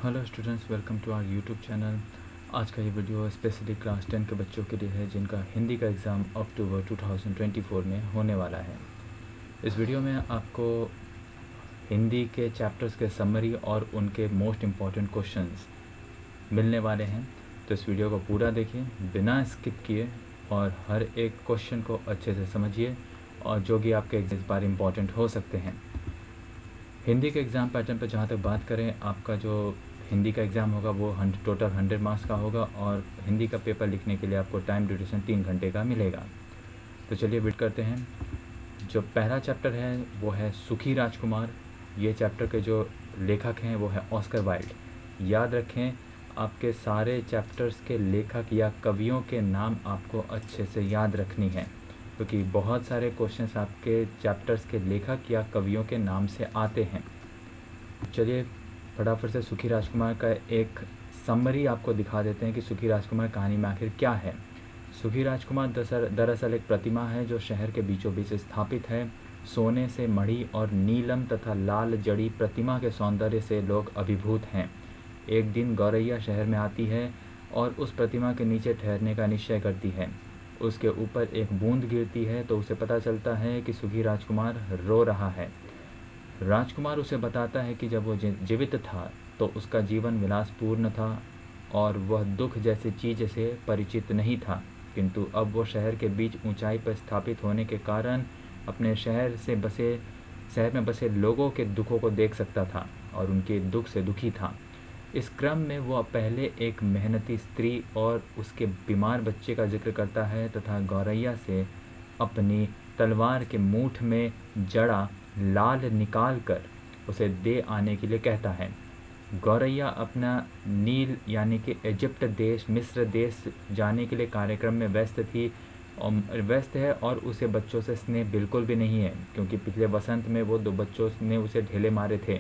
Hello students, welcome to our YouTube channel. आज का ये वीडियो स्पेशली क्लास 10 के बच्चों के लिए है जिनका हिंदी का एग्ज़ाम अक्टूबर 2024 में होने वाला है। इस वीडियो में आपको हिंदी के चैप्टर्स के समरी और उनके मोस्ट इम्पॉर्टेंट क्वेश्चंस मिलने वाले हैं। तो इस वीडियो को पूरा देखिए बिना स्किप किए और हर एक क्वेश्चन को अच्छे से समझिए और जो भी आपके इस बार इम्पॉर्टेंट हो सकते हैं। हिंदी के एग्ज़ाम पैटर्न पर जहाँ तक बात करें, आपका जो हिंदी का एग्ज़ाम होगा वो टोटल 100 मार्क्स का होगा और हिंदी का पेपर लिखने के लिए आपको टाइम ड्यूरेशन 3 घंटे का मिलेगा। तो चलिए वेट करते हैं। जो पहला चैप्टर है वो है सुखी राजकुमार। ये चैप्टर के जो लेखक हैं वो है ऑस्कर वाइल्ड। याद रखें, आपके सारे चैप्टर्स के लेखक या कवियों के नाम आपको अच्छे से याद रखनी है, क्योंकि बहुत सारे क्वेश्चंस आपके चैप्टर्स के लेखक या कवियों के नाम से आते हैं। चलिए फटाफट से सुखी राजकुमार का एक समरी आपको दिखा देते हैं कि सुखी राजकुमार कहानी में आखिर क्या है। सुखी राजकुमार दरअसल एक प्रतिमा है जो शहर के बीचों बीच स्थापित है। सोने से मढ़ी और नीलम तथा लाल जड़ी प्रतिमा के सौंदर्य से लोग अभिभूत हैं। एक दिन गौरैया शहर में आती है और उस प्रतिमा के नीचे ठहरने का निश्चय करती है। उसके ऊपर एक बूंद गिरती है तो उसे पता चलता है कि सुखी राजकुमार रो रहा है। राजकुमार उसे बताता है कि जब वो जीवित था तो उसका जीवन विलासपूर्ण था और वह दुख जैसी चीज़ से परिचित नहीं था, किंतु अब वो शहर के बीच ऊंचाई पर स्थापित होने के कारण अपने शहर में बसे लोगों के दुखों को देख सकता था और उनके दुख से दुखी था। इस क्रम में वह पहले एक मेहनती स्त्री और उसके बीमार बच्चे का जिक्र करता है तथा गौरैया से अपनी तलवार के मूठ में जड़ा लाल निकाल कर उसे दे आने के लिए कहता है। गौरैया अपना नील यानी कि इजिप्ट देश, मिस्र देश जाने के लिए कार्यक्रम में व्यस्त है और उसे बच्चों से स्नेह बिल्कुल भी नहीं है, क्योंकि पिछले वसंत में वो 2 बच्चों ने उसे ढेले मारे थे।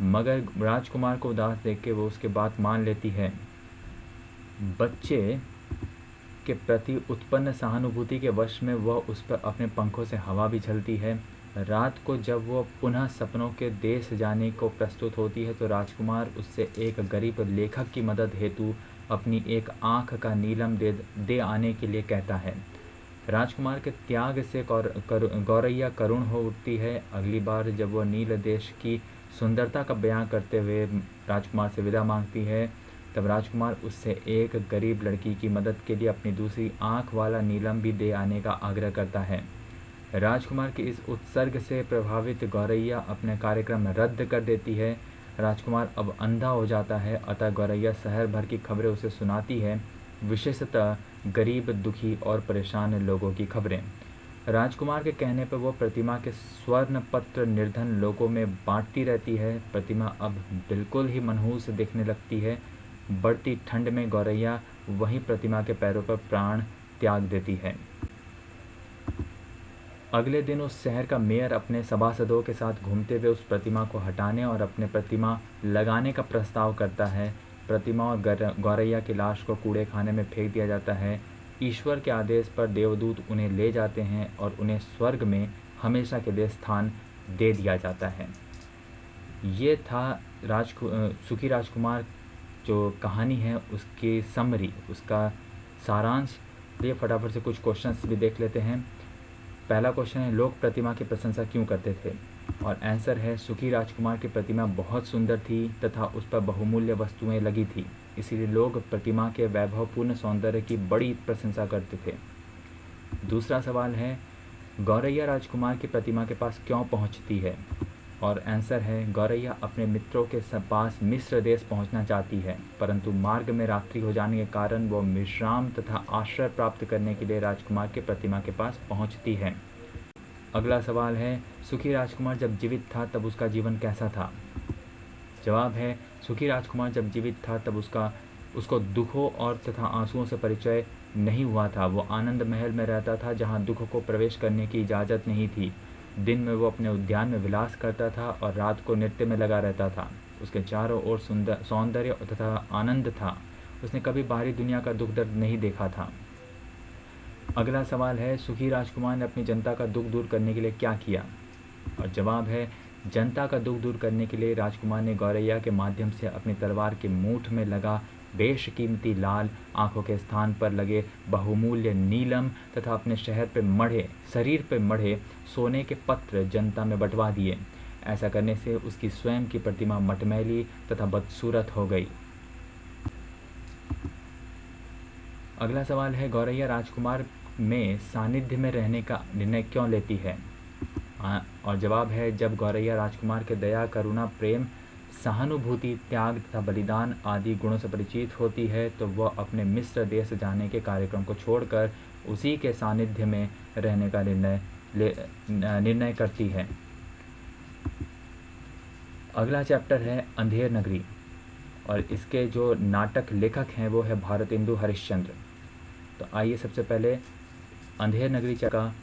मगर राजकुमार को उदास देख के वो उसके बात मान लेती है। बच्चे के प्रति उत्पन्न सहानुभूति के वश में वह उस पर अपने पंखों से हवा भी झलती है। रात को जब वह पुनः सपनों के देश जाने को प्रस्तुत होती है तो राजकुमार उससे एक गरीब लेखक की मदद हेतु अपनी एक आँख का नीलम दे आने के लिए कहता है। राजकुमार के त्याग से गौरैया करुण हो उठती है। अगली बार जब वह नील देश की सुंदरता का बयां करते हुए राजकुमार से विदा मांगती है, तब राजकुमार उससे एक गरीब लड़की की मदद के लिए अपनी दूसरी आँख वाला नीलम भी दे आने का आग्रह करता है। राजकुमार के इस उत्सर्ग से प्रभावित गौरैया अपने कार्यक्रम रद्द कर देती है। राजकुमार अब अंधा हो जाता है, अतः गौरैया शहर भर की खबरें उसे सुनाती है, विशेषतः गरीब, दुखी और परेशान लोगों की खबरें। राजकुमार के कहने पर वो प्रतिमा के स्वर्ण पत्र निर्धन लोगों में बांटती रहती है। प्रतिमा अब बिल्कुल ही मनहूस दिखने लगती है। बढ़ती ठंड में गौरैया वहीं प्रतिमा के पैरों पर प्राण त्याग देती है। अगले दिन उस शहर का मेयर अपने सभासदों के साथ घूमते हुए उस प्रतिमा को हटाने और अपने प्रतिमा लगाने का प्रस्ताव करता है। प्रतिमा और गौरैया की लाश को कूड़े खाने में फेंक दिया जाता है। ईश्वर के आदेश पर देवदूत उन्हें ले जाते हैं और उन्हें स्वर्ग में हमेशा के लिए स्थान दे दिया जाता है। ये था सुखी राजकुमार जो कहानी है उसकी समरी, उसका सारांश। लिए फटाफट से कुछ क्वेश्चंस भी देख लेते हैं। पहला क्वेश्चन है, लोग प्रतिमा की प्रशंसा क्यों करते थे? और आंसर है, सुखी राजकुमार की प्रतिमा बहुत सुंदर थी तथा उस पर बहुमूल्य वस्तुएं लगी थी, इसीलिए लोग प्रतिमा के वैभवपूर्ण सौंदर्य की बड़ी प्रशंसा करते थे। दूसरा सवाल है, गौरैया राजकुमार की प्रतिमा के पास क्यों पहुंचती है? और आंसर है, गौरैया अपने मित्रों के पास मिस्र देश पहुंचना चाहती है, परंतु मार्ग में रात्रि हो जाने के कारण वो विश्राम तथा आश्रय प्राप्त करने के लिए राजकुमार के प्रतिमा के पास पहुंचती है। अगला सवाल है, सुखी राजकुमार जब जीवित था तब उसका जीवन कैसा था? जवाब है, सुखी राजकुमार जब जीवित था तब उसको दुखों और तथा आंसुओं से परिचय नहीं हुआ था। वो आनंद महल में रहता था जहाँ दुख को प्रवेश करने की इजाज़त नहीं थी। दिन में वो अपने उद्यान में विलास करता था और रात को नृत्य में लगा रहता था। उसके चारों ओर सौंदर्य तथा आनंद था। उसने कभी बाहरी दुनिया का दुख दर्द नहीं देखा था। अगला सवाल है, सुखी राजकुमार ने अपनी जनता का दुख दूर करने के लिए क्या किया? और जवाब है, जनता का दुख दूर करने के लिए राजकुमार ने गौरैया के माध्यम से अपनी तलवार के मूठ में लगा बेशकीमती लाल आंखों के स्थान पर लगे बहुमूल्य नीलम तथा अपने शरीर पर मढ़े सोने के पत्र जनता में बंटवा दिए। ऐसा करने से उसकी स्वयं की प्रतिमा मटमैली तथा बदसूरत हो गई। अगला सवाल है, गौरैया राजकुमार में सानिध्य में रहने का निर्णय क्यों लेती है? और जवाब है, जब गौरैया राजकुमार के दया, करुणा, प्रेम, सहानुभूति, त्याग तथा बलिदान आदि गुणों से परिचित होती है तो वह अपने मिस्र देश जाने के कार्यक्रम को छोड़कर उसी के सानिध्य में रहने का निर्णय करती है। अगला चैप्टर है अंधेर नगरी, और इसके जो नाटक लेखक हैं वो है भारतेंदु हरिश्चंद्र। तो आइए सबसे पहले अंधेर नगरी का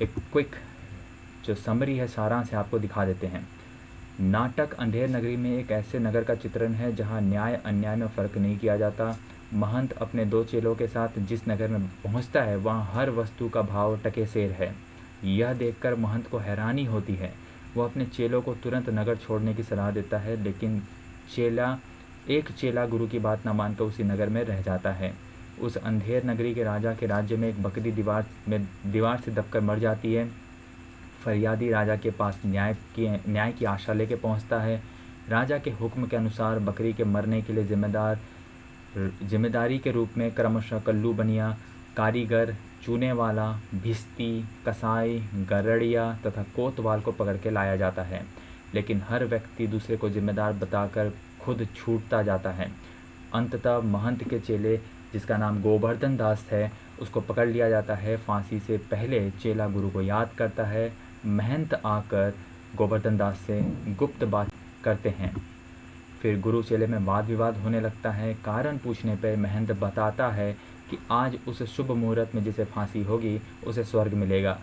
एक क्विक जो समरी है, सारांश है, आपको दिखा देते हैं। नाटक अंधेर नगरी में एक ऐसे नगर का चित्रण है जहां न्याय अन्याय में फ़र्क नहीं किया जाता। महंत अपने 2 चेलों के साथ जिस नगर में पहुंचता है वहां हर वस्तु का भाव टके सेर है। यह देखकर महंत को हैरानी होती है। वह अपने चेलों को तुरंत नगर छोड़ने की सलाह देता है, लेकिन एक चेला गुरु की बात न मानकर उसी नगर में रह जाता है। उस अंधेर नगरी के राजा के राज्य में एक बकरी दीवार से दबकर मर जाती है। फरियादी राजा के पास न्याय की आशा लेके पहुंचता है। राजा के हुक्म के अनुसार बकरी के मरने के लिए जिम्मेदारी के रूप में क्रमशः कल्लू बनिया, कारीगर, चूने वाला, भिस्ती, कसाई, गरड़िया तथा कोतवाल को पकड़ के लाया जाता है, लेकिन हर व्यक्ति दूसरे को जिम्मेदार बताकर खुद छूटता जाता है। अंततः महंत के चेले, जिसका नाम गोवर्धन दास है, उसको पकड़ लिया जाता है। फांसी से पहले चेला गुरु को याद करता है। महंत आकर गोवर्धन दास से गुप्त बात करते हैं। फिर गुरु चेले में वाद विवाद होने लगता है। कारण पूछने पर महंत बताता है कि आज उस शुभ मुहूर्त में जिसे फांसी होगी उसे स्वर्ग मिलेगा।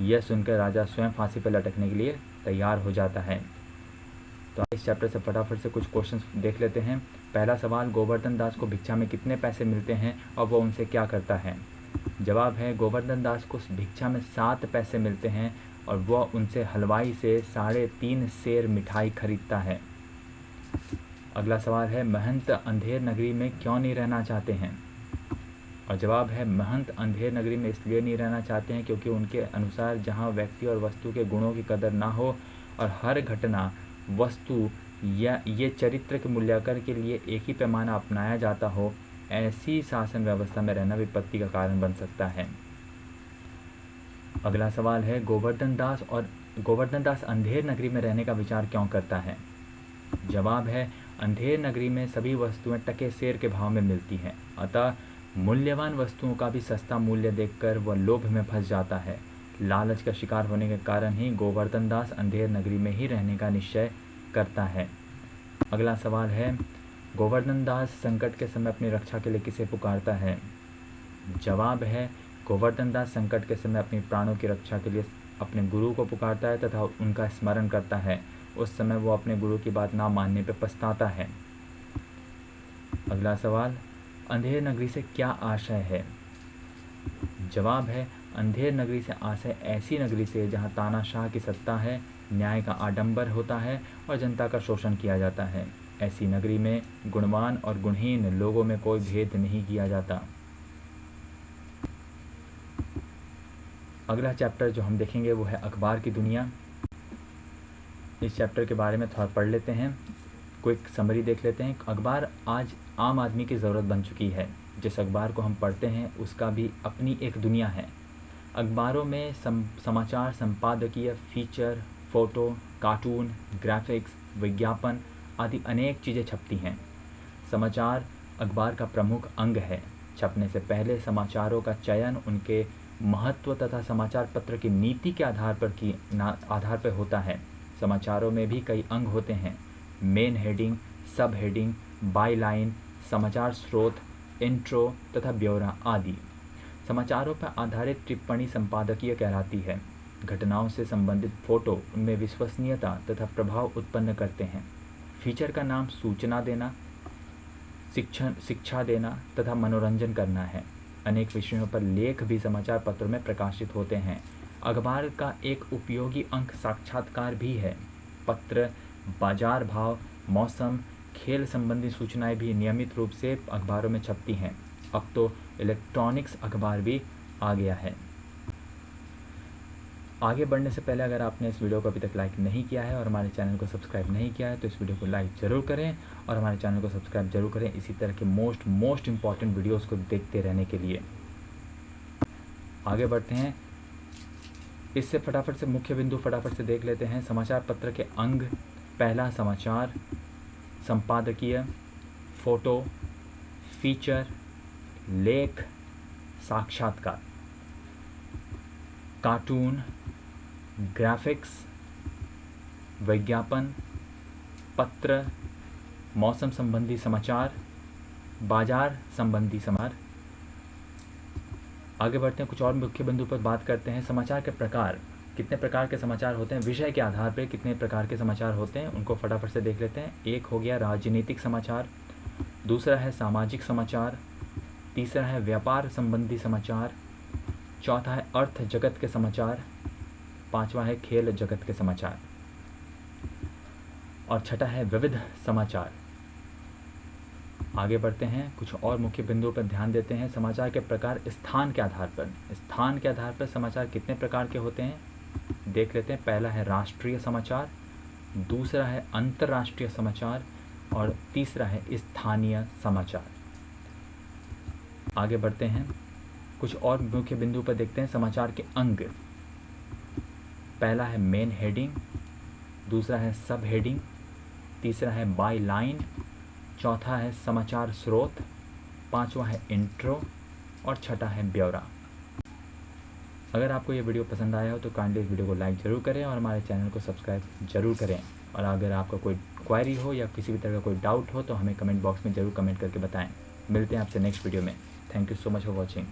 यह सुनकर राजा स्वयं फांसी पर लटकने के लिए तैयार हो जाता है। तो इस चैप्टर से फटाफट से कुछ क्वेश्चंस देख लेते हैं। पहला सवाल, गोवर्धन दास को भिक्षा में कितने पैसे मिलते हैं और वह उनसे क्या करता है? जवाब है, गोवर्धन दास को भिक्षा में 7 पैसे मिलते हैं और वह उनसे हलवाई से 3.5 सेर मिठाई खरीदता है। अगला सवाल है, महंत अंधेर नगरी में क्यों नहीं रहना चाहते हैं? और जवाब है, महंत अंधेर नगरी में इसलिए नहीं रहना चाहते हैं क्योंकि उनके अनुसार जहाँ व्यक्ति और वस्तु के गुणों की कदर ना हो और हर घटना, वस्तु या ये चरित्र के मूल्यांकन के लिए एक ही पैमाना अपनाया जाता हो, ऐसी शासन व्यवस्था में रहना विपत्ति का कारण बन सकता है। अगला सवाल है, गोवर्धन दास अंधेर नगरी में रहने का विचार क्यों करता है? जवाब है, अंधेर नगरी में सभी वस्तुएं टके सेर के भाव में मिलती हैं, अतः मूल्यवान वस्तुओं का भी सस्ता मूल्य देखकर वह लोभ में फंस जाता है। लालच का शिकार होने के कारण ही गोवर्धन दास अंधेर नगरी में ही रहने का निश्चय करता है। अगला सवाल है, गोवर्धन दास संकट के समय अपनी रक्षा के लिए किसे पुकारता है? जवाब है, गोवर्धन दास संकट के समय अपनी प्राणों की रक्षा के लिए अपने गुरु को पुकारता है तथा उनका स्मरण करता है। उस समय वो अपने गुरु की बात ना मानने पर पछताता है। अगला सवाल, अंधेर नगरी से क्या आशय है? जवाब है, अंधेर नगरी से आशय ऐसी नगरी से जहाँ तानाशाह की सत्ता है, न्याय का आडंबर होता है और जनता का शोषण किया जाता है। ऐसी नगरी में गुणवान और गुणहीन लोगों में कोई भेद नहीं किया जाता। अगला चैप्टर जो हम देखेंगे वो है अखबार की दुनिया। इस चैप्टर के बारे में थोड़ा पढ़ लेते हैं, क्विक समरी देख लेते हैं। अखबार आज आम आदमी की ज़रूरत बन चुकी है। जिस अखबार को हम पढ़ते हैं उसका भी अपनी एक दुनिया है। अखबारों में समाचार, संपादकीय, फीचर, फ़ोटो, कार्टून, ग्राफिक्स, विज्ञापन आदि अनेक चीज़ें छपती हैं। समाचार अखबार का प्रमुख अंग है। छपने से पहले समाचारों का चयन उनके महत्व तथा समाचार पत्र की नीति के आधार पर होता है। समाचारों में भी कई अंग होते हैं: मेन हेडिंग, सब हेडिंग, बाई लाइन, समाचार स्रोत, इंट्रो तथा ब्यौरा आदि। समाचारों पर आधारित टिप्पणी संपादकीय कहलाती है। घटनाओं से संबंधित फोटो उनमें विश्वसनीयता तथा प्रभाव उत्पन्न करते हैं। फीचर का नाम सूचना देना, शिक्षा देना तथा मनोरंजन करना है। अनेक विषयों पर लेख भी समाचार पत्रों में प्रकाशित होते हैं। अखबार का एक उपयोगी अंक साक्षात्कार भी है। पत्र, बाजार भाव, मौसम, खेल संबंधी सूचनाएं भी नियमित रूप से अखबारों में छपती हैं। अब तो इलेक्ट्रॉनिक्स अखबार भी आ गया है। आगे बढ़ने से पहले अगर आपने इस वीडियो को अभी तक लाइक नहीं किया है और हमारे चैनल को सब्सक्राइब नहीं किया है तो इस वीडियो को लाइक ज़रूर करें और हमारे चैनल को सब्सक्राइब जरूर करें इसी तरह के मोस्ट इम्पॉर्टेंट वीडियोस को देखते रहने के लिए। आगे बढ़ते हैं, इससे फटाफट से मुख्य बिंदु फटाफट से देख लेते हैं। समाचार पत्र के अंग, पहला समाचार, संपादकीय, फोटो, फीचर, लेख, साक्षात्कार, कार्टून, ग्राफिक्स, विज्ञापन, पत्र, मौसम संबंधी समाचार, बाजार संबंधी समाचार। आगे बढ़ते हैं, कुछ और मुख्य बिंदु पर बात करते हैं। समाचार के प्रकार, कितने प्रकार के समाचार होते हैं, विषय के आधार पर कितने प्रकार के समाचार होते हैं, उनको फटाफट से देख लेते हैं। एक हो गया राजनीतिक समाचार, दूसरा है सामाजिक समाचार, तीसरा है व्यापार संबंधी समाचार, चौथा है अर्थ जगत के समाचार, पांचवा है खेल जगत के समाचार और छठा है विविध समाचार। आगे बढ़ते हैं, कुछ और मुख्य बिंदुओं पर ध्यान देते हैं। समाचार के प्रकार स्थान के आधार पर समाचार कितने प्रकार के होते हैं देख लेते हैं। पहला है राष्ट्रीय समाचार, दूसरा है अंतर्राष्ट्रीय समाचार और तीसरा है स्थानीय समाचार। आगे बढ़ते हैं, कुछ और मुख्य बिंदु पर देखते हैं। समाचार के अंग, पहला है मेन हेडिंग, दूसरा है सब हेडिंग, तीसरा है बाय लाइन, चौथा है समाचार स्रोत, पांचवा है इंट्रो और छठा है ब्यौरा। अगर आपको ये वीडियो पसंद आया हो तो काइंडली इस वीडियो को लाइक ज़रूर करें और हमारे चैनल को सब्सक्राइब जरूर करें। और अगर आपका कोई क्वेरी हो या किसी भी तरह का कोई डाउट हो तो हमें कमेंट बॉक्स में ज़रूर कमेंट करके बताएं। मिलते हैं आपसे नेक्स्ट वीडियो में। Thank you so much for watching.